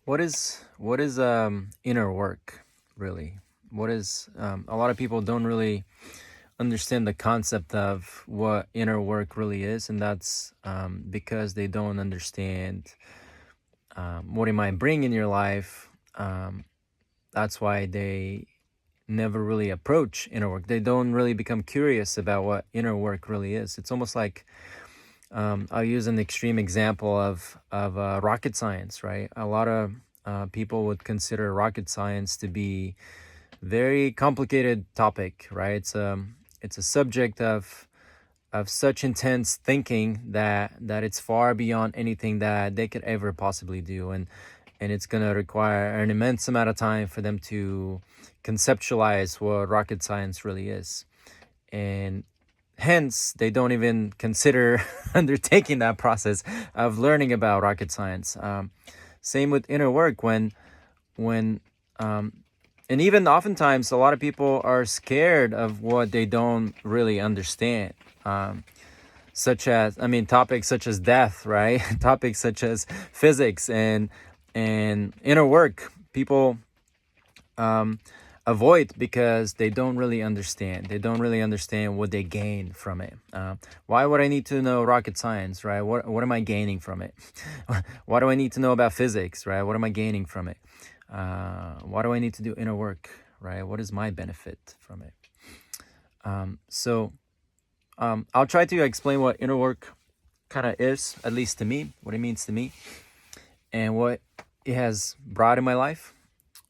What is inner work really? What is A lot of people don't really understand the concept of what inner work really is, and that's because they don't understand what it might bring in your life. That's why they never really approach inner work. They don't really become curious about what inner work really is. It's almost like I'll use an extreme example of rocket science, right? A lot of people would consider rocket science to be very complicated topic, right? It's a subject of such intense thinking that it's far beyond anything that they could ever possibly do, and it's gonna require an immense amount of time for them to conceptualize what rocket science really is, and hence they don't even consider undertaking that process of learning about rocket science. Same with inner work when and even oftentimes a lot of people are scared of what they don't really understand, such as, I mean, topics such as death, right? Topics such as physics and inner work. People avoid because they don't really understand. They don't really understand what they gain from it. Why would I need to know rocket science, right? What am I gaining from it? Why do I need to know about physics, right? What am I gaining from it? Why do I need to do inner work, right? What is my benefit from it? I'll try to explain what inner work kind of is, at least to me, what it means to me, and what it has brought in my life.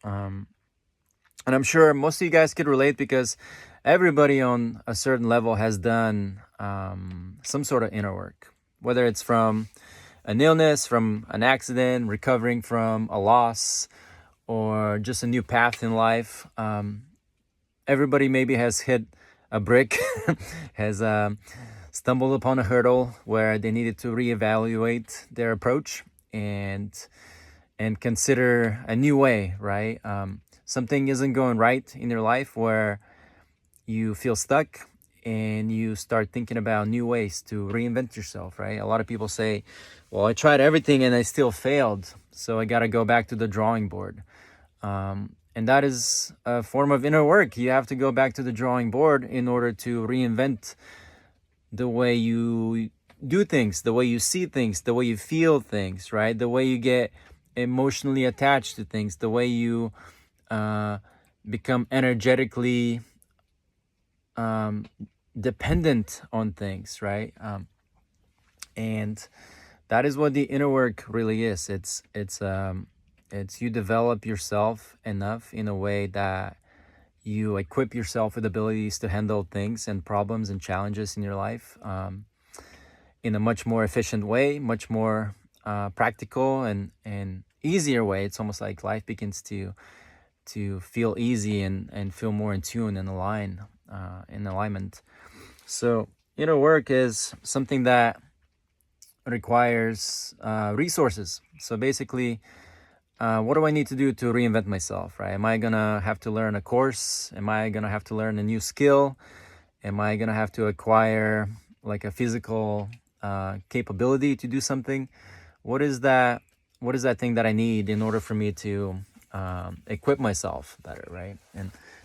And I'm sure most of you guys could relate because everybody on a certain level has done some sort of inner work, whether it's from an illness, from an accident, recovering from a loss, or just a new path in life. Everybody maybe has hit a brick, has stumbled upon a hurdle where they needed to reevaluate their approach and consider a new way, right? Something isn't going right in your life where you feel stuck and you start thinking about new ways to reinvent yourself, right? A lot of people say, well, I tried everything and I still failed, so I got to go back to the drawing board. And that is a form of inner work. You have to go back to the drawing board in order to reinvent the way you do things, the way you see things, the way you feel things, right? The way you get emotionally attached to things, the way you become energetically dependent on things, right? And that is what the inner work really is. It's you develop yourself enough in a way that you equip yourself with abilities to handle things and problems and challenges in your life in a much more efficient way, much more practical and easier way. It's almost like life begins to feel easy and feel more in tune and in alignment. So inner work is something that requires resources. So basically, what do I need to do to reinvent myself, right? Am I gonna have to learn a course? Am I gonna have to learn a new skill? Am I gonna have to acquire like a physical capability to do something? What is that? What is that thing that I need in order for me to equip myself better, right?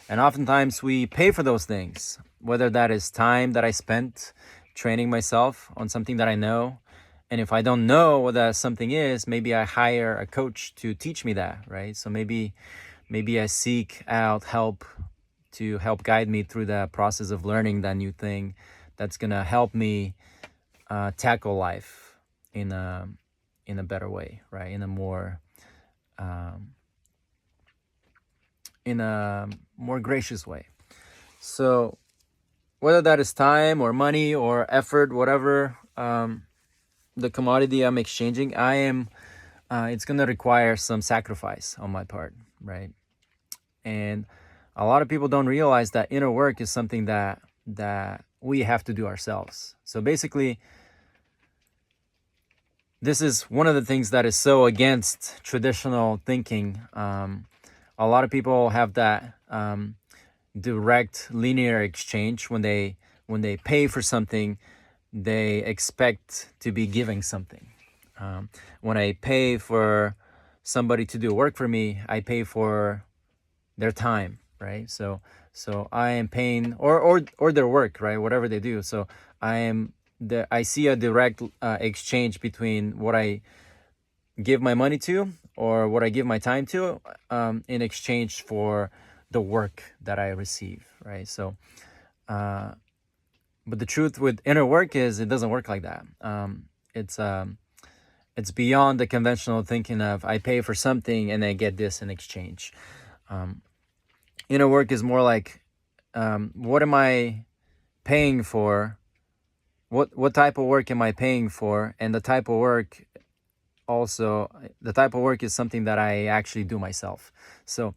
And oftentimes we pay for those things, whether that is time that I spent training myself on something that I know. And if I don't know what that something is, maybe I hire a coach to teach me that, right? So maybe I seek out help to help guide me through the process of learning that new thing that's gonna help me tackle life in a better way, right? In a more gracious way. So whether that is time or money or effort, whatever the commodity I'm exchanging, it's gonna require some sacrifice on my part, right? And a lot of people don't realize that inner work is something that we have to do ourselves. So basically, this is one of the things that is so against traditional thinking. A lot of people have that direct linear exchange. When they pay for something, they expect to be giving something. When I pay for somebody to do work for me, I pay for their time, right? So I am paying, or their work, right? Whatever they do. So I see a direct exchange between what I give my money to, or what I give my time to, in exchange for the work that I receive, right? So but the truth with inner work is it doesn't work like that. It's beyond the conventional thinking of I pay for something and I get this in exchange. Inner work is more like, what am I paying for? What type of work am I paying for? And the type of work is something that I actually do myself. So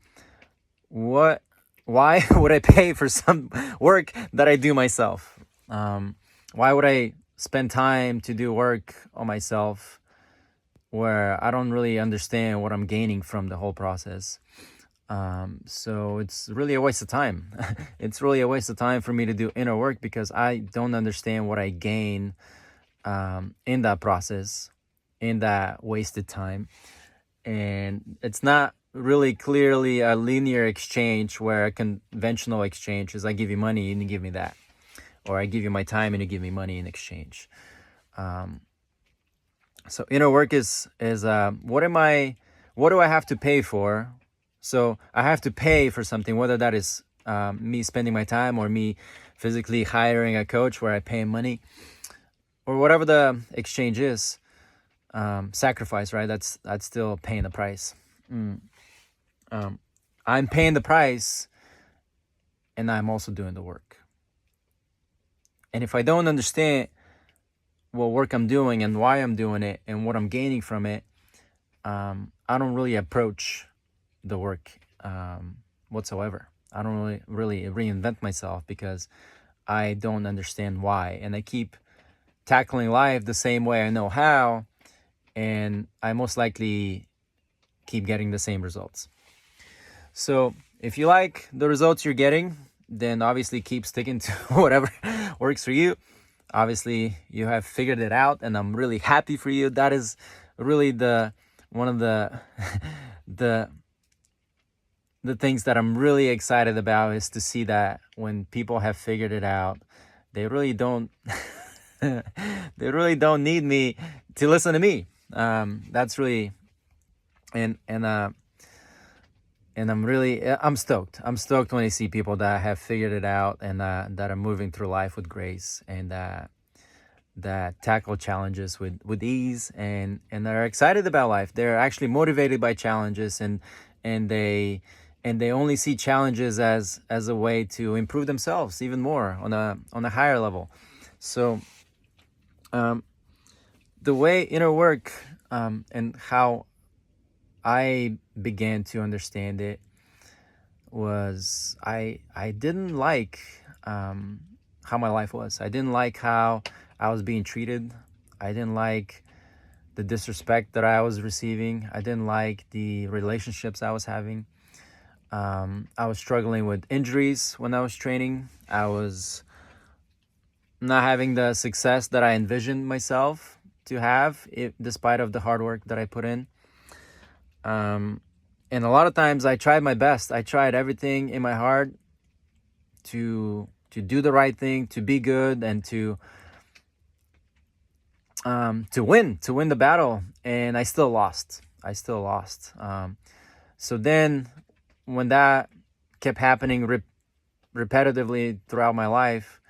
why would I pay for some work that I do myself? Why would I spend time to do work on myself where I don't really understand what I'm gaining from the whole process? So it's really a waste of time. It's really a waste of time for me to do inner work because I don't understand what I gain in that process, in that wasted time. And it's not really clearly a linear exchange where a conventional exchange is I give you money and you give me that, or I give you my time and you give me money in exchange. So inner work is what do I have to pay for? So I have to pay for something, whether that is me spending my time or me physically hiring a coach where I pay him money, or whatever the exchange is. Sacrifice, right? That's still paying the price. I'm paying the price and I'm also doing the work. And if I don't understand what work I'm doing and why I'm doing it and what I'm gaining from it, I don't really approach the work whatsoever. I don't really reinvent myself because I don't understand why. And I keep tackling life the same way I know how, and I most likely keep getting the same results. So if you like the results you're getting, then obviously keep sticking to whatever works for you. Obviously you have figured it out and I'm really happy for you. That is really one of the the things that I'm really excited about, is to see that when people have figured it out, they really don't they really don't need me to listen to me. That's really, and I'm stoked. I'm stoked when I see people that have figured it out and that are moving through life with grace, and that tackle challenges with ease, and they're excited about life. They're actually motivated by challenges, and they only see challenges as a way to improve themselves even more on a higher level. So the way inner work, and how I began to understand it, was I didn't like how my life was. I didn't like how I was being treated. I didn't like the disrespect that I was receiving. I didn't like the relationships I was having. I was struggling with injuries when I was training. I was not having the success that I envisioned myself to have, despite of the hard work that I put in. And a lot of times I tried my best. I tried everything in my heart to do the right thing, to be good, and to win the battle. And I still lost. So then when that kept happening repetitively throughout my life,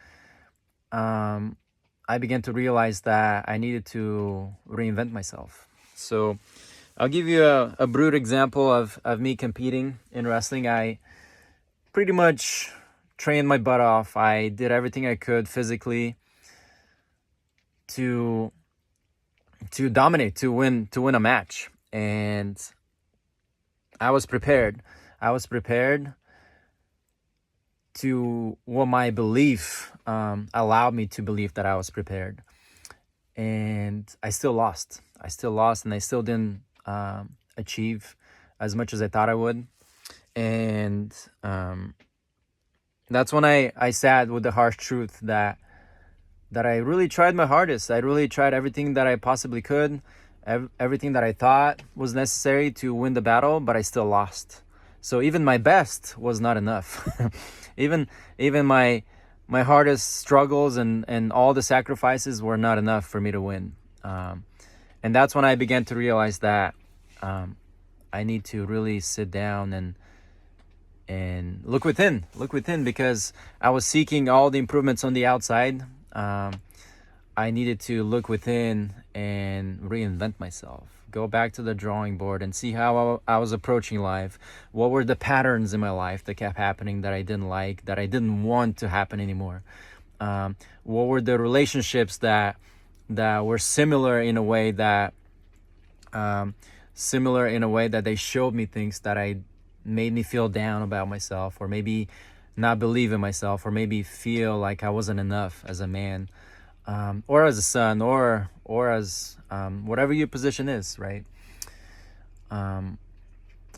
I began to realize that I needed to reinvent myself. So I'll give you a brute example of me competing in wrestling. I pretty much trained my butt off. I did everything I could physically to dominate, to win a match. And I was prepared. To what my belief allowed me to believe that I was prepared. And I still lost. And I still didn't achieve as much as I thought I would. And that's when I sat with the harsh truth that I really tried my hardest. I really tried everything that I possibly could. everything that I thought was necessary to win the battle, but I still lost. So even my best was not enough. even even my hardest struggles and all the sacrifices were not enough for me to win. And that's when I began to realize that I need to really sit down and look within, because I was seeking all the improvements on the outside. I needed to look within and reinvent myself, go back to the drawing board and see how I was approaching life. What were the patterns in my life that kept happening that I didn't like, that I didn't want to happen anymore? What were the relationships that were similar in a way that they showed me things that I made me feel down about myself, or maybe not believe in myself, or maybe feel like I wasn't enough as a man, or as a son, or as whatever your position is, right?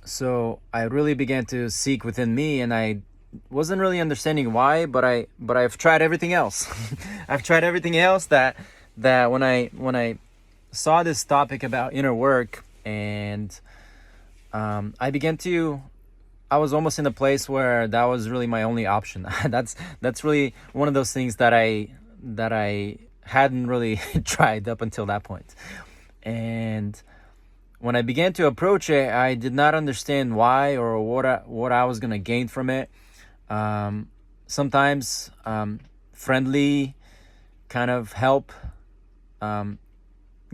So I really began to seek within me, and I wasn't really understanding why, but I've tried everything else. I've tried everything else that when I saw this topic about inner work, and I was almost in a place where that was really my only option. That's really one of those things that I hadn't really tried up until that point. And when I began to approach it, I did not understand why or what I was gonna gain from it. Sometimes friendly kind of help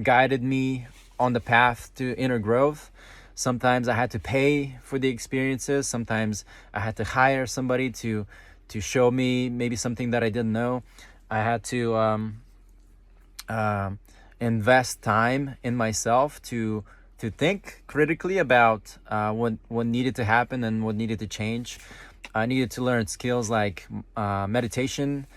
guided me on the path to inner growth. Sometimes I had to pay for the experiences. Sometimes I had to hire somebody to show me maybe something that I didn't know. I had to invest time in myself to think critically about what needed to happen and what needed to change. I needed to learn skills like meditation,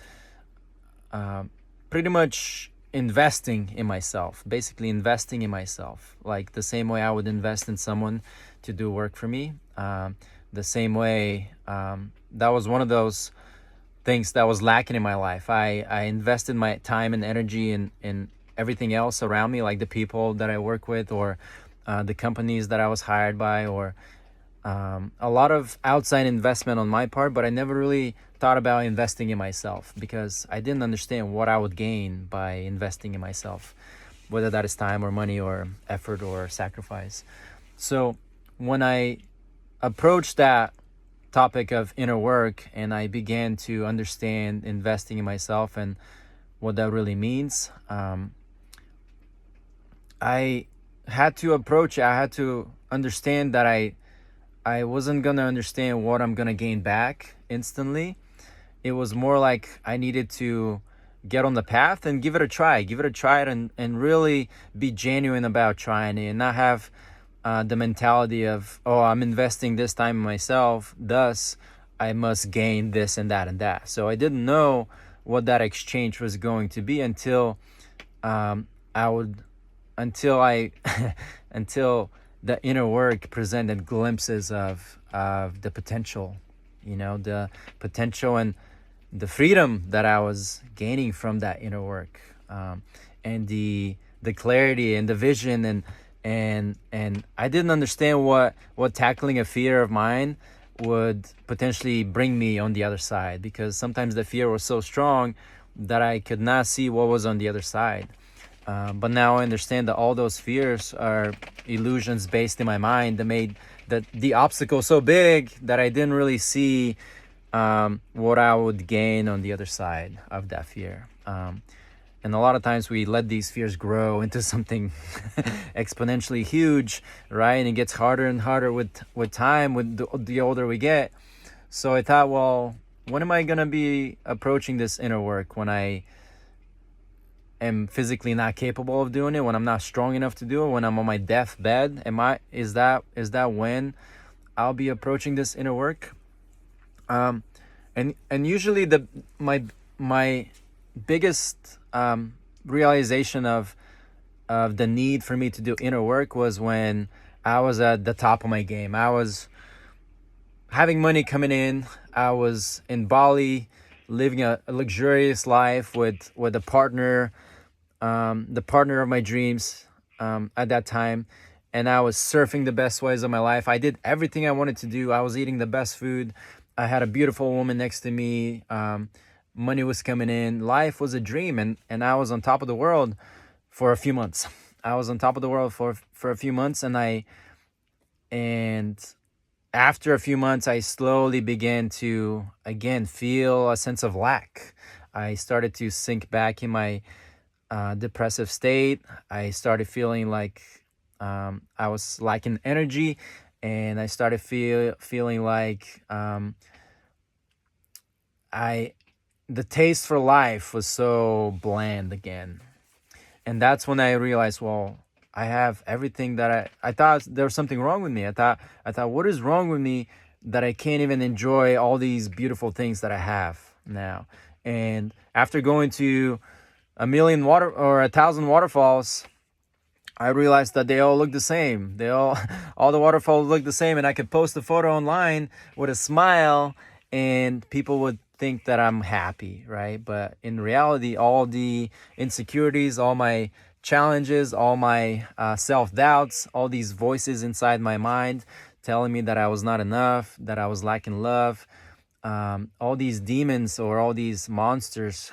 pretty much investing in myself, basically investing in myself, like the same way I would invest in someone to do work for me. The same way, that was one of those things that was lacking in my life. I invested my time and energy in everything else around me, like the people that I work with, or the companies that I was hired by, or a lot of outside investment on my part, but I never really thought about investing in myself because I didn't understand what I would gain by investing in myself, whether that is time or money or effort or sacrifice. So when I approached that topic of inner work and I began to understand investing in myself and what that really means, I had to approach it. I had to understand that I wasn't gonna understand what I'm gonna gain back instantly. It was more like I needed to get on the path and give it a try and really be genuine about trying it, and not have the mentality of, oh, I'm investing this time in myself, thus I must gain this and that and that. So I didn't know what that exchange was going to be until until the inner work presented glimpses of the potential, the potential and the freedom that I was gaining from that inner work, and the clarity and the vision, and I didn't understand what tackling a fear of mine would potentially bring me on the other side, because sometimes the fear was so strong that I could not see what was on the other side. But now I understand that all those fears are illusions based in my mind that made the obstacle so big that I didn't really see what I would gain on the other side of that fear. And a lot of times we let these fears grow into something exponentially huge, right? And it gets harder and harder with time, with the older we get. So I thought, well, when am I going to be approaching this inner work? When I am physically not capable of doing it, when I'm not strong enough to do it, when I'm on my deathbed? Is that when I'll be approaching this inner work? And usually my biggest realization of the need for me to do inner work was when I was at the top of my game. I was having money coming in. I was in Bali, living a luxurious life with a partner, the partner of my dreams. at that time, and I was surfing the best ways of my life. I did everything I wanted to do. I was eating the best food. I had a beautiful woman next to me. Money was coming in. Life was a dream, and I was on top of the world for a few months. I was on top of the world for a few months, and after a few months, I slowly began to again feel a sense of lack. I started to sink back in my depressive state. I started feeling like I was lacking energy, and I started feeling like I the taste for life was so bland again. And that's when I realized, well, I have everything that I thought there was something wrong with me. I thought what is wrong with me that I can't even enjoy all these beautiful things that I have now. And after going to a million water or a thousand waterfalls, I realized that they all look the same. They all all the waterfalls look the same, and I could post a photo online with a smile, and people would think that I'm happy, right? But in reality, all the insecurities, all my challenges, all my self doubts, all these voices inside my mind telling me that I was not enough, that I was lacking love, all these demons or all these monsters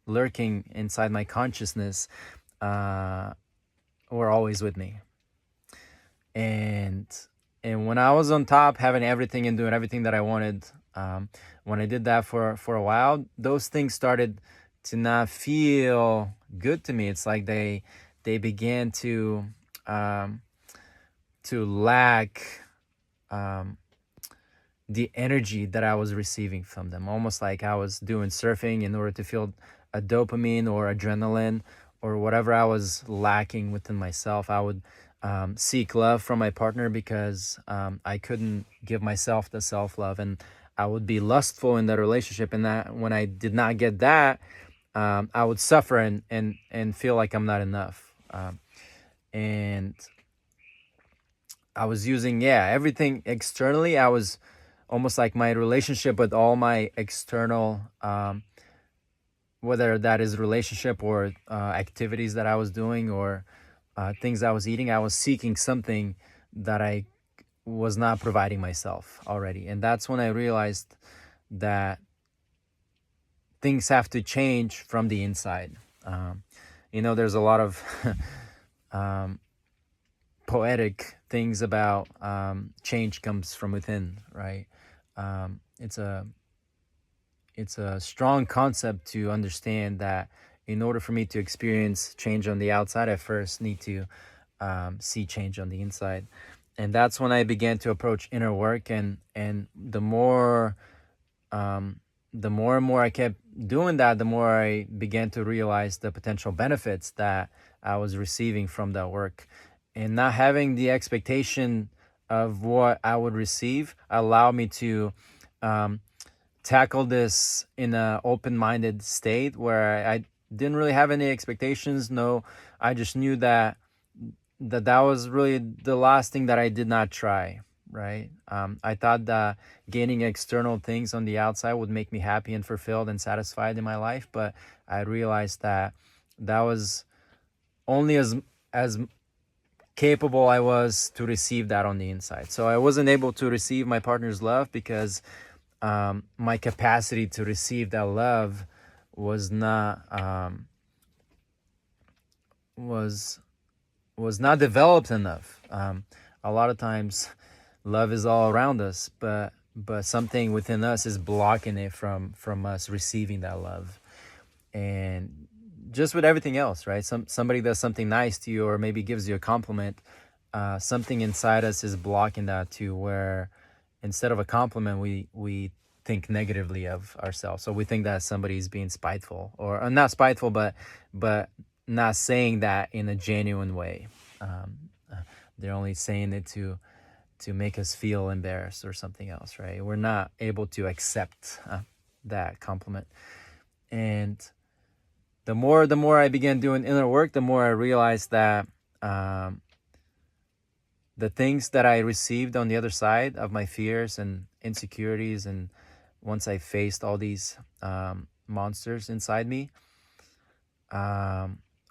lurking inside my consciousness. Were always with me. And when I was on top, having everything and doing everything that I wanted, when I did that for a while, those things started to not feel good to me. It's like they began um, to lack um, the energy that I was receiving from them. Almost like I was doing surfing in order to feel a dopamine or adrenaline or whatever I was lacking within myself. I would seek love from my partner because I couldn't give myself the self love, and I would be lustful in that relationship. And that when I did not get that, I would suffer and feel like I'm not enough. And I was using, yeah, everything externally. I was almost like my relationship with all my external, whether that is relationship or activities that I was doing or things I was eating. I was seeking something that I was not providing myself already. And that's when I realized that things have to change from the inside. Um, there's a lot of um, poetic things about change comes from within, right? Um, it's a it's a strong concept to understand that in order for me to experience change on the outside, I first need to see change on the inside. And that's when I began to approach inner work, and um, the more and more I kept doing that, the more I began to realize the potential benefits that I was receiving from that work. And not having the expectation of what I would receive allowed me to um, tackle this in an open-minded state where I didn't really have any expectations. No, I just knew that was really the last thing that I did not try, right? I thought that gaining external things on the outside would make me happy and fulfilled and satisfied in my life, but I realized that was only as capable I was to receive that on the inside. So I wasn't able to receive my partner's love because my capacity to receive that love was not was was not developed enough. A lot of times, love is all around us, but something within us is blocking it from us receiving that love. And just with everything else, right? Somebody does something nice to you, or maybe gives you a compliment. Something inside us is blocking that too, where instead of a compliment, we think negatively of ourselves. So we think that somebody's being spiteful, or not spiteful, but not saying that in a genuine way. They're only saying it to make us feel embarrassed or something else, right? We're not able to accept that compliment. And the more I began doing inner work, the more I realized that um, the things that I received on the other side of my fears and insecurities, and once I faced all these monsters inside me,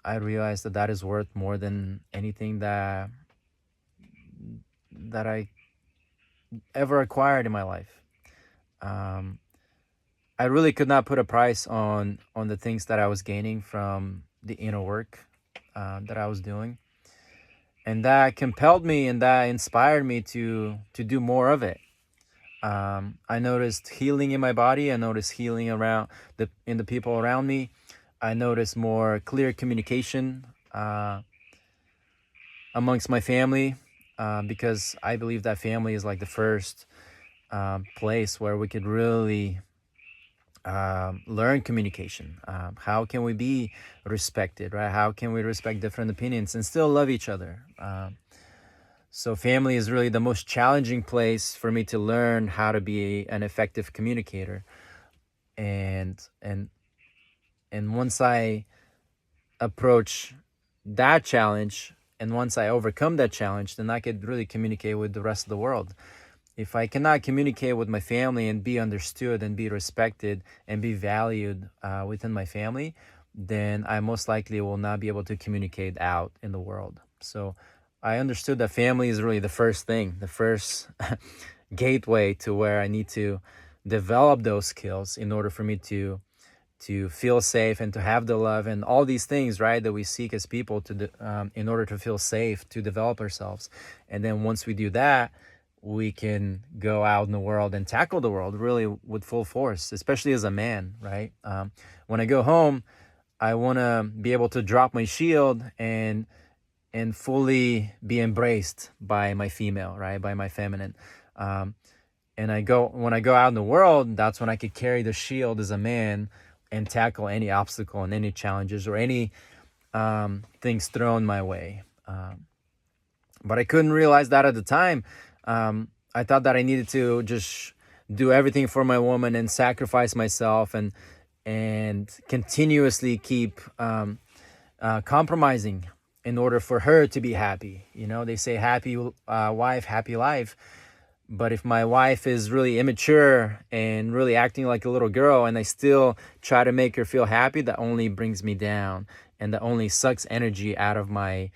I realized that that is worth more than anything that I ever acquired in my life. Um, I really could not put a price on the things that I was gaining from the inner work that I was doing, and that compelled me and that inspired me to do more of it. I noticed healing in my body. I noticed healing around the people around me. I noticed more clear communication amongst my family, because I believe that family is like the first place where we could really learn communication. How can we be respected, right? How can we respect different opinions and still love each other? So family is really the most challenging place for me to learn how to be an effective communicator. And once I approach that challenge, and once I overcome that challenge, then I could really communicate with the rest of the world. If I cannot communicate with my family and be understood and be respected and be valued within my family, then I most likely will not be able to communicate out in the world. So I understood that family is really the first thing, the first gateway to where I need to develop those skills in order for me to feel safe and to have the love and all these things, right, that we seek as people in order to feel safe, to develop ourselves. And then once we do that, we can go out in the world and tackle the world really with full force, especially as a man, right? When I go home, I want to be able to drop my shield and fully be embraced by my female, right, by my feminine. And when I go out in the world, that's when I could carry the shield as a man and tackle any obstacle and any challenges or any things thrown my way. But I couldn't realize that at the time. I thought that I needed to just do everything for my woman and sacrifice myself and continuously keep compromising in order for her to be happy. You know, they say happy wife, happy life. But if my wife is really immature and really acting like a little girl and I still try to make her feel happy, that only brings me down and that only sucks energy out of my